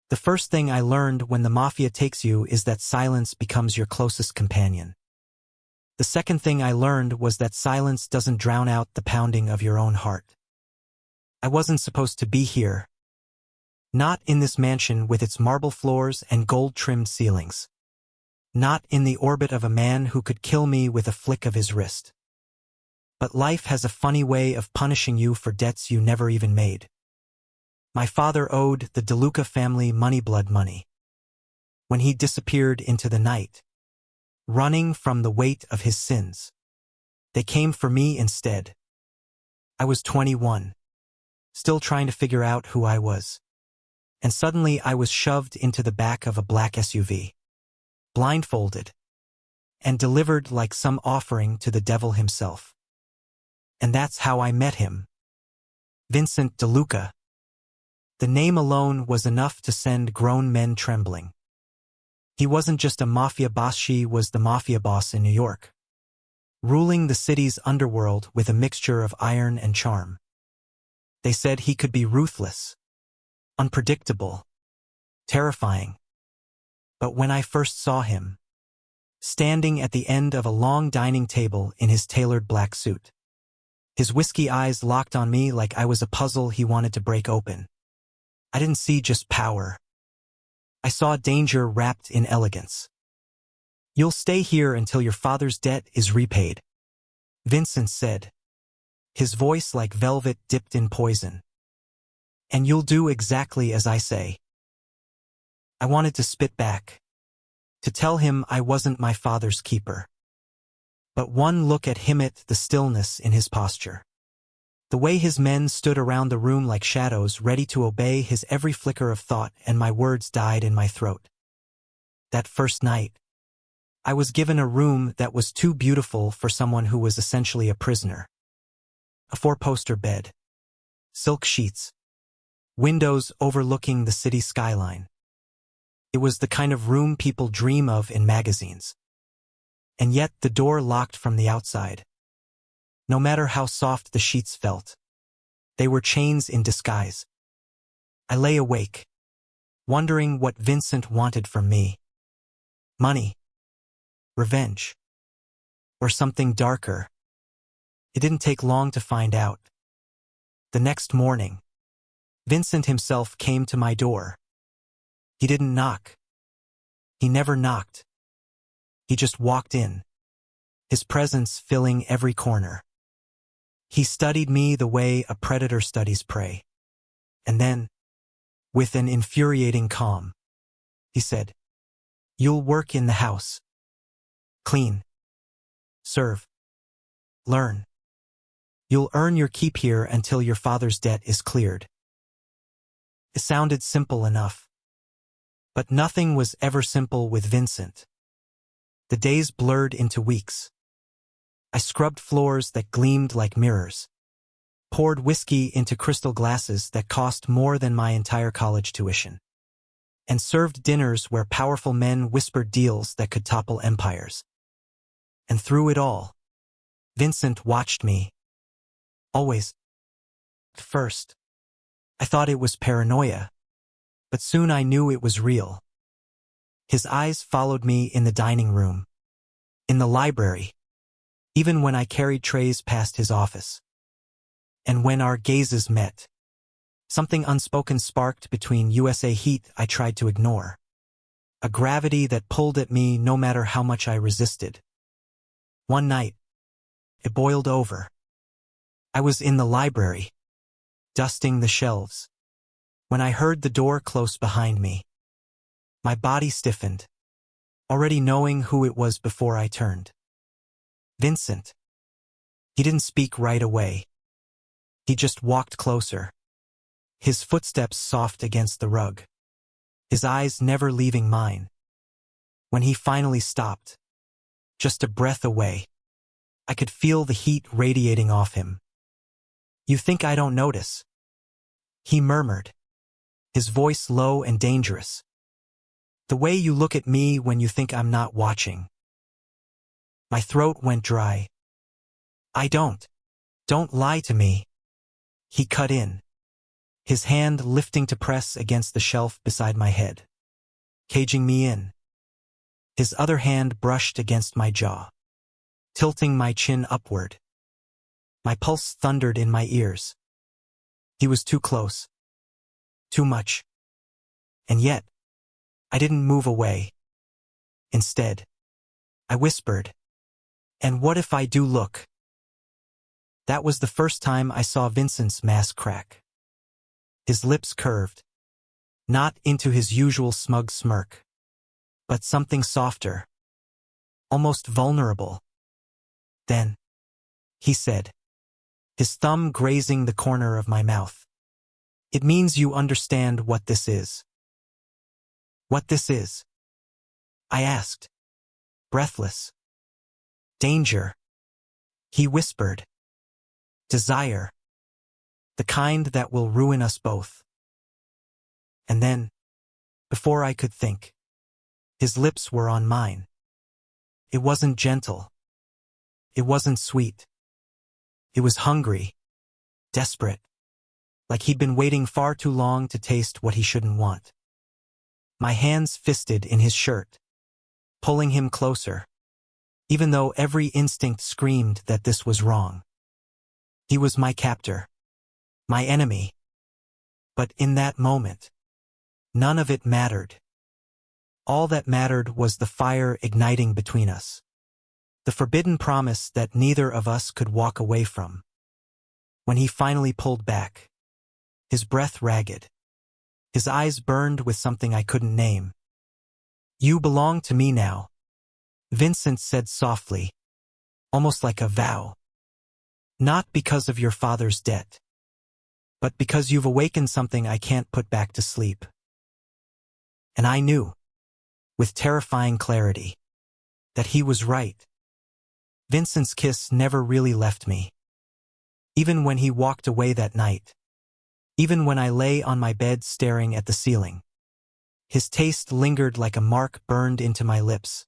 The first thing I learned when the Mafia takes you is that silence becomes your closest companion. The second thing I learned was that silence doesn't drown out the pounding of your own heart. I wasn't supposed to be here. Not in this mansion with its marble floors and gold-trimmed ceilings. Not in the orbit of a man who could kill me with a flick of his wrist. But life has a funny way of punishing you for debts you never even made. My father owed the DeLuca family blood money. When he disappeared into the night, running from the weight of his sins, they came for me instead. I was 21, still trying to figure out who I was. And suddenly I was shoved into the back of a black SUV, blindfolded, and delivered like some offering to the devil himself. And that's how I met him. Vincent DeLuca. The name alone was enough to send grown men trembling. He wasn't just a mafia boss, she was the mafia boss in New York, ruling the city's underworld with a mixture of iron and charm. They said he could be ruthless, unpredictable, terrifying. But when I first saw him, standing at the end of a long dining table in his tailored black suit, his whiskey eyes locked on me like I was a puzzle he wanted to break open. I didn't see just power. I saw danger wrapped in elegance. "You'll stay here until your father's debt is repaid," Vincent said, his voice like velvet dipped in poison. "And you'll do exactly as I say." I wanted to spit back, to tell him I wasn't my father's keeper. But one look at him, at the stillness in his posture, the way his men stood around the room like shadows ready to obey his every flicker of thought, and my words died in my throat. That first night, I was given a room that was too beautiful for someone who was essentially a prisoner. A four-poster bed, silk sheets, windows overlooking the city skyline. It was the kind of room people dream of in magazines. And yet the door locked from the outside. No matter how soft the sheets felt, they were chains in disguise. I lay awake, wondering what Vincent wanted from me. Money, revenge, or something darker. It didn't take long to find out. The next morning, Vincent himself came to my door. He didn't knock. He never knocked. He just walked in, his presence filling every corner. He studied me the way a predator studies prey. And then, with an infuriating calm, he said, "You'll work in the house. Clean. Serve. Learn. You'll earn your keep here until your father's debt is cleared." It sounded simple enough. But nothing was ever simple with Vincent. The days blurred into weeks. I scrubbed floors that gleamed like mirrors, poured whiskey into crystal glasses that cost more than my entire college tuition, and served dinners where powerful men whispered deals that could topple empires. And through it all, Vincent watched me. Always. At first, I thought it was paranoia, but soon I knew it was real. His eyes followed me in the dining room, in the library, even when I carried trays past his office. And when our gazes met, something unspoken sparked between USA heat I tried to ignore, a gravity that pulled at me no matter how much I resisted. One night, it boiled over. I was in the library, dusting the shelves, when I heard the door close behind me. My body stiffened, already knowing who it was before I turned. Vincent. He didn't speak right away. He just walked closer, his footsteps soft against the rug, his eyes never leaving mine. When he finally stopped, just a breath away, I could feel the heat radiating off him. "You think I don't notice?" he murmured, his voice low and dangerous. "The way you look at me when you think I'm not watching." My throat went dry. Don't lie to me," he cut in, his hand lifting to press against the shelf beside my head, caging me in. His other hand brushed against my jaw, tilting my chin upward. My pulse thundered in my ears. He was too close. Too much. And yet, I didn't move away. Instead, I whispered, "And what if I do look?" That was the first time I saw Vincent's mask crack. His lips curved, not into his usual smug smirk, but something softer, almost vulnerable. "Then," he said, his thumb grazing the corner of my mouth, "it means you understand what this is." "What this is?" I asked, breathless. "Danger," he whispered. "Desire. The kind that will ruin us both." And then, before I could think, his lips were on mine. It wasn't gentle. It wasn't sweet. It was hungry, desperate, like he'd been waiting far too long to taste what he shouldn't want. My hands fisted in his shirt, pulling him closer, even though every instinct screamed that this was wrong. He was my captor, my enemy. But in that moment, none of it mattered. All that mattered was the fire igniting between us, the forbidden promise that neither of us could walk away from. When he finally pulled back, his breath ragged, his eyes burned with something I couldn't name. "You belong to me now," Vincent said softly, almost like a vow. "Not because of your father's debt, but because you've awakened something I can't put back to sleep." And I knew, with terrifying clarity, that he was right. Vincent's kiss never really left me. Even when he walked away that night, even when I lay on my bed staring at the ceiling, his taste lingered like a mark burned into my lips.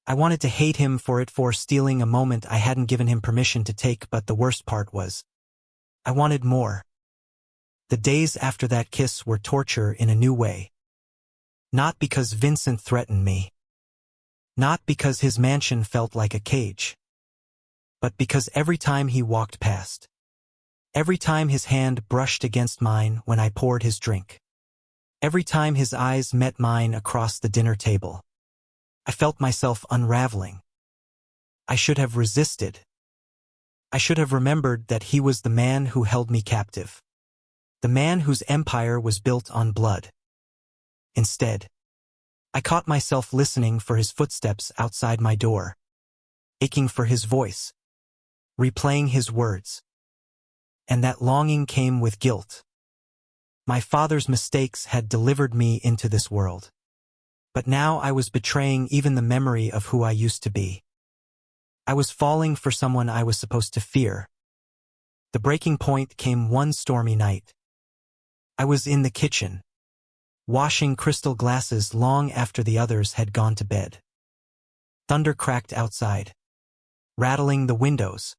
I wanted to hate him for stealing a moment I hadn't given him permission to take, but the worst part was, I wanted more. The days after that kiss were torture in a new way. Not because Vincent threatened me. Not because his mansion felt like a cage. But because every time he walked past, every time his hand brushed against mine when I poured his drink, every time his eyes met mine across the dinner table, I felt myself unraveling. I should have resisted. I should have remembered that he was the man who held me captive, the man whose empire was built on blood. Instead, I caught myself listening for his footsteps outside my door, aching for his voice, replaying his words. And that longing came with guilt. My father's mistakes had delivered me into this world. But now I was betraying even the memory of who I used to be. I was falling for someone I was supposed to fear. The breaking point came one stormy night. I was in the kitchen, washing crystal glasses long after the others had gone to bed. Thunder cracked outside, rattling the windows.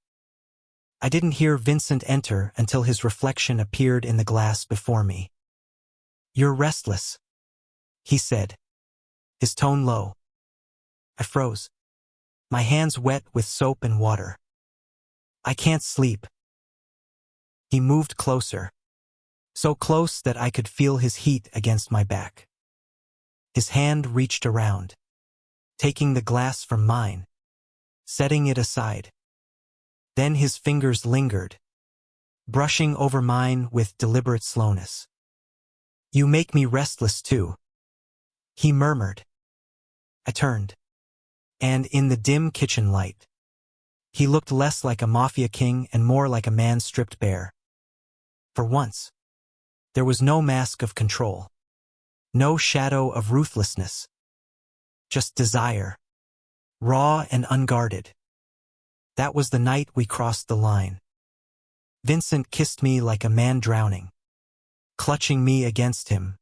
I didn't hear Vincent enter until his reflection appeared in the glass before me. "You're restless," he said, his tone low. I froze, my hands wet with soap and water. "I can't sleep." He moved closer, so close that I could feel his heat against my back. His hand reached around, taking the glass from mine, setting it aside. Then his fingers lingered, brushing over mine with deliberate slowness. "You make me restless too," he murmured. I turned, and in the dim kitchen light, he looked less like a mafia king and more like a man stripped bare. For once, there was no mask of control, no shadow of ruthlessness, just desire, raw and unguarded. That was the night we crossed the line. Vincent kissed me like a man drowning, clutching me against him,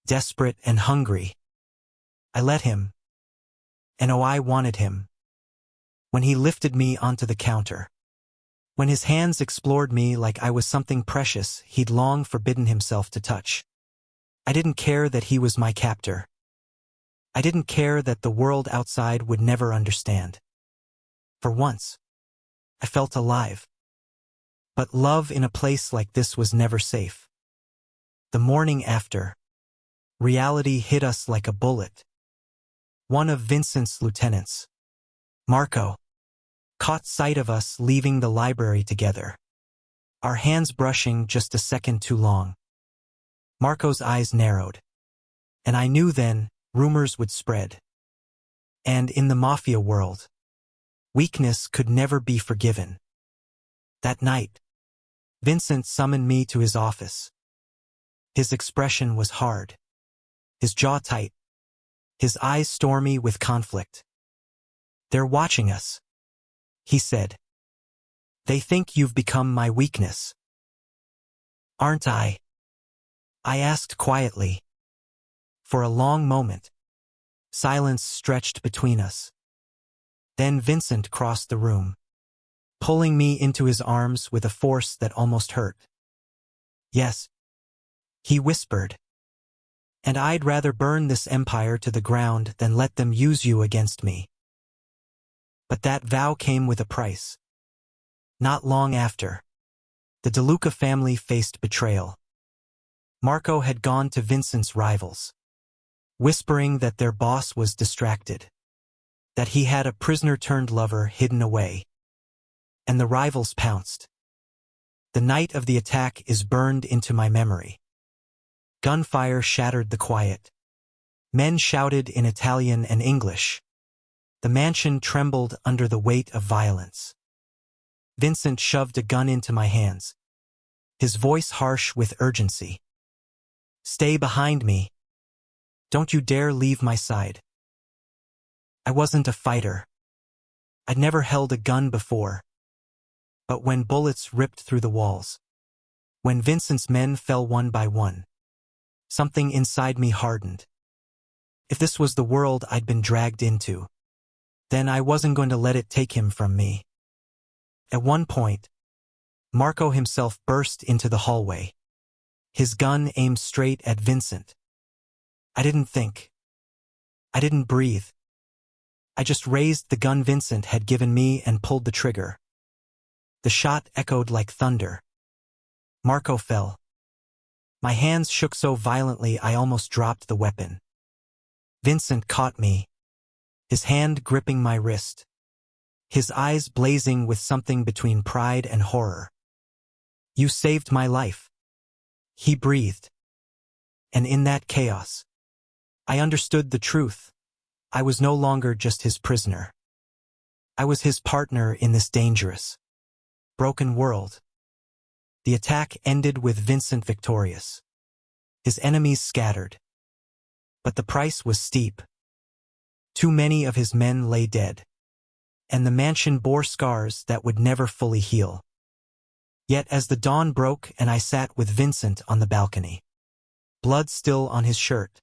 desperate and hungry. I let him, and oh, I wanted him. When he lifted me onto the counter, When his hands explored me like I was something precious he'd long forbidden himself to touch. I didn't care that he was my captor. I didn't care that the world outside would never understand. For once, I felt alive. But love in a place like this was never safe. The morning after, reality hit us like a bullet. One of Vincent's lieutenants, Marco, caught sight of us leaving the library together, our hands brushing just a second too long. Marco's eyes narrowed, and I knew then rumors would spread. And in the Mafia world, weakness could never be forgiven. That night, Vincent summoned me to his office. His expression was hard, his jaw tight, his eyes stormy with conflict. "They're watching us," he said. "They think you've become my weakness." "Aren't I?" I asked quietly. For a long moment, silence stretched between us. Then Vincent crossed the room, pulling me into his arms with a force that almost hurt. "Yes," he whispered, "and I'd rather burn this empire to the ground than let them use you against me." But that vow came with a price. Not long after, the DeLuca family faced betrayal. Marco had gone to Vincent's rivals, whispering that their boss was distracted, that he had a prisoner-turned-lover hidden away. And the rivals pounced. The night of the attack is burned into my memory. Gunfire shattered the quiet. Men shouted in Italian and English. The mansion trembled under the weight of violence. Vincent shoved a gun into my hands, his voice harsh with urgency. "Stay behind me. Don't you dare leave my side." I wasn't a fighter. I'd never held a gun before. But when bullets ripped through the walls, when Vincent's men fell one by one, something inside me hardened. If this was the world I'd been dragged into, then I wasn't going to let it take him from me. At one point, Marco himself burst into the hallway, his gun aimed straight at Vincent. I didn't think. I didn't breathe. I just raised the gun Vincent had given me and pulled the trigger. The shot echoed like thunder. Marco fell. My hands shook so violently I almost dropped the weapon. Vincent caught me, his hand gripping my wrist, his eyes blazing with something between pride and horror. "You saved my life," he breathed. And in that chaos, I understood the truth. I was no longer just his prisoner. I was his partner in this dangerous, broken world. The attack ended with Vincent victorious, his enemies scattered. But the price was steep. Too many of his men lay dead, and the mansion bore scars that would never fully heal. Yet as the dawn broke and I sat with Vincent on the balcony, blood still on his shirt,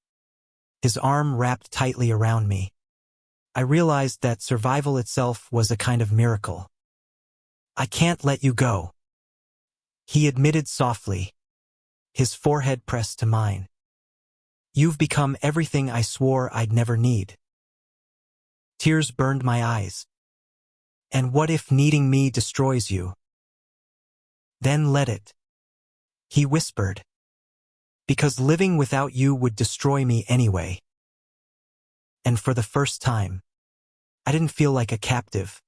his arm wrapped tightly around me, I realized that survival itself was a kind of miracle. "I can't let you go," he admitted softly, his forehead pressed to mine. "You've become everything I swore I'd never need." Tears burned my eyes. "And what if needing me destroys you?" "Then let it," he whispered. "Because living without you would destroy me anyway." And for the first time, I didn't feel like a captive.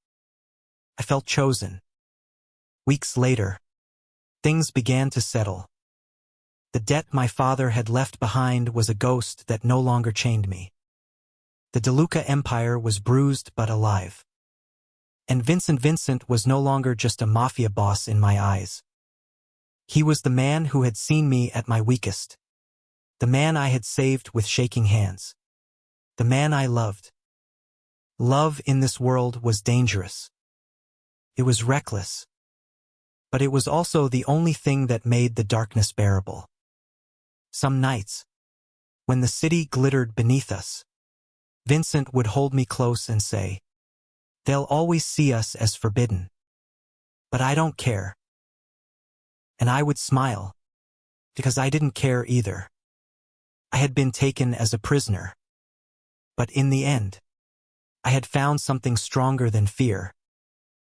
I felt chosen. Weeks later, things began to settle. The debt my father had left behind was a ghost that no longer chained me. The DeLuca empire was bruised but alive. And Vincent was no longer just a mafia boss in my eyes. He was the man who had seen me at my weakest. The man I had saved with shaking hands. The man I loved. Love in this world was dangerous. It was reckless. But it was also the only thing that made the darkness bearable. Some nights, when the city glittered beneath us, Vincent would hold me close and say, "They'll always see us as forbidden." But I don't care. And I would smile, because I didn't care either. I had been taken as a prisoner. But in the end, I had found something stronger than fear,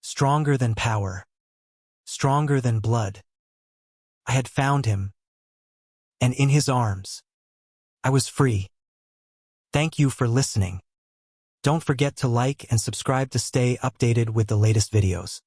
stronger than power, stronger than blood. I had found him, and in his arms, I was free. Thank you for listening. Don't forget to like and subscribe to stay updated with the latest videos.